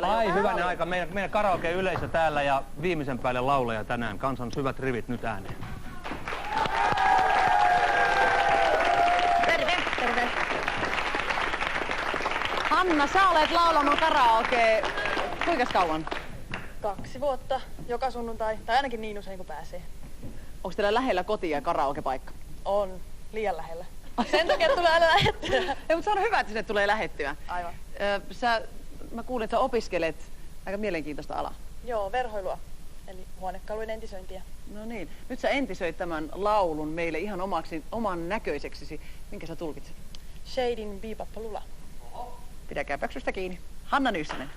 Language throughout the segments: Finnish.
Ai hyvänen aika, meidän karaoke-yleisö täällä ja viimeisen päälle laulaja tänään. Kansan syvät rivit nyt ääneen. Terve. Terve. Hanna, sä olet laulanut karaokea kuinka kauan? 2 vuotta, joka sunnuntai, tai ainakin niin usein kuin pääsee. Onko teillä lähellä kotia karaokepaikka? On, liian lähellä. Sen takia tulee aina lähettyä. Ei, mutta se on hyvä, että sinne tulee lähettyä. Aivan. Mä kuulin, että sä opiskelet aika mielenkiintoista alaa. Joo, verhoilua, eli huonekalujen entisöintiä. No niin, nyt sä entisöit tämän laulun meille ihan oman näköiseksesi. Minkä sä tulkitset? Shadin Biipappalula. Pidäkää pöksystä kiinni. Hanna Nyssänen.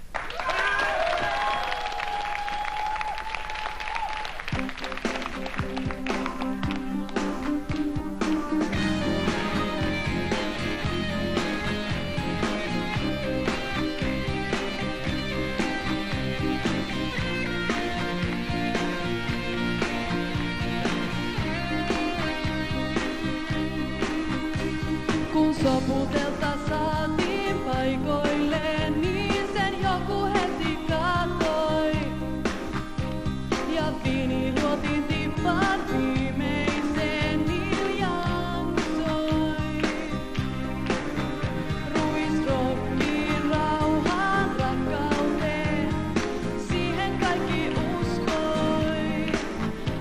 Kun soputelta saatiin paikoilleen, niin sen joku heti katoi. Ja viini luotiin tippaan viimeiseen hiljaan soi. Ruisrokkiin, rauhaan, rakkauteen, siihen kaikki uskoi.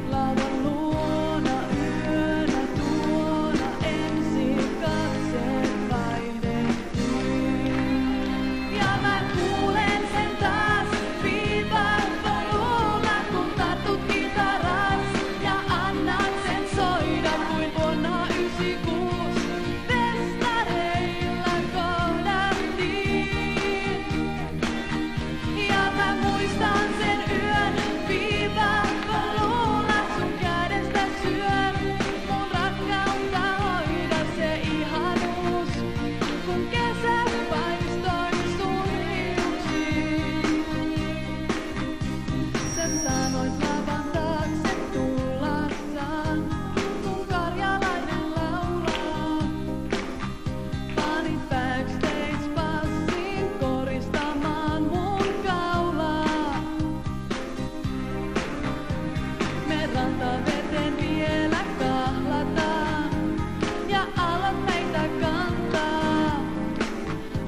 Lauvan luona yönä tuona ensin katseet vaihdettiin. Ja mä kuulen sen taas viivapaluulla, kun tartut kitaras ja annat sen soida kuin vuonna 96 festareilla kohdattiin. Ja mä muistan sen yön viivapaluulla, sun kädestä syön mun rakkautta hoida se ihanuus, kun kesä paistoi sun hiuksiin. Sä sanoit lavan taakse tullaksaan, kun karjalainen laulaa. Panit backstage-passin koristamaan mun kaulaa. Me rantaveteen vielä kahlataan ja alat meitä kantaa.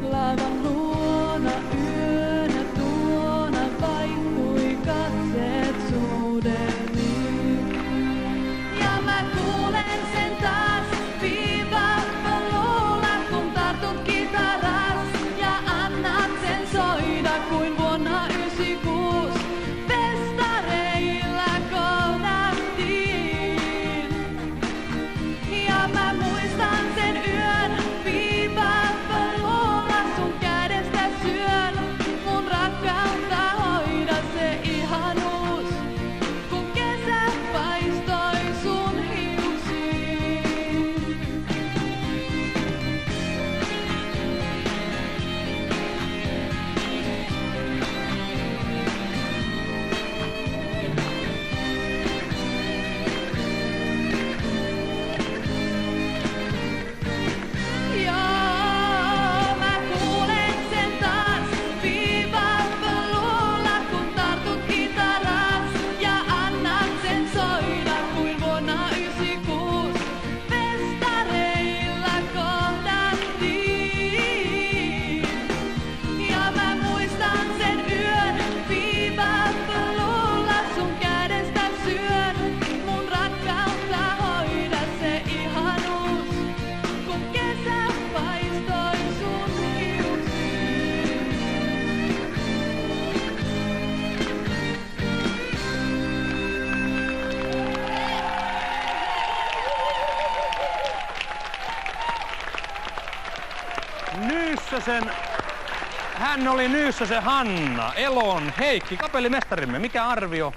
Lavan luona yönä tuona vaihtui katseet suudelmiin. Ja mä kuulen sen taas viivapaluulla, kun tartut kitaras ja annat sen soida kuin vuonna 96 festareilla kohdattiin. Ja mä muistan sen yön viivapaluulla, sun kädestä syön mun rakkautta hoida se ihanuus, kun kesä paistoi sun hiuksiin. Joo, mä kuulen sen taas viivapaluulla, kun tartut kitaras ja annat sen soida kuin vuonna 96 festareilla kohdattiin. Ja mä muistan sen yön viivapaluulla, sun kädestä syön mun rakkautta hoida se ihanuus, kun kesä paistoi sun hiuksiin. Hän oli Nyssäsen Hanna, Elon Heikki, kapellimestarimme. Mikä arvio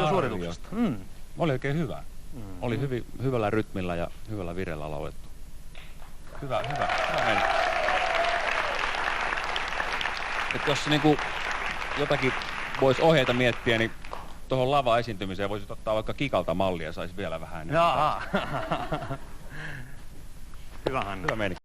suorituksesta? Oli oikein hyvä. Oli hyvällä rytmillä ja hyvällä vireellä laulettu. Hyvä meni. Et jos niinku jotakin voisi ohjeita miettiä, niin tuohon lava-esiintymiseen voisit ottaa vaikka Kikalta mallia ja saisi vielä vähän enemmän. Jaa. Hyvä Hanna. Hyvä meni.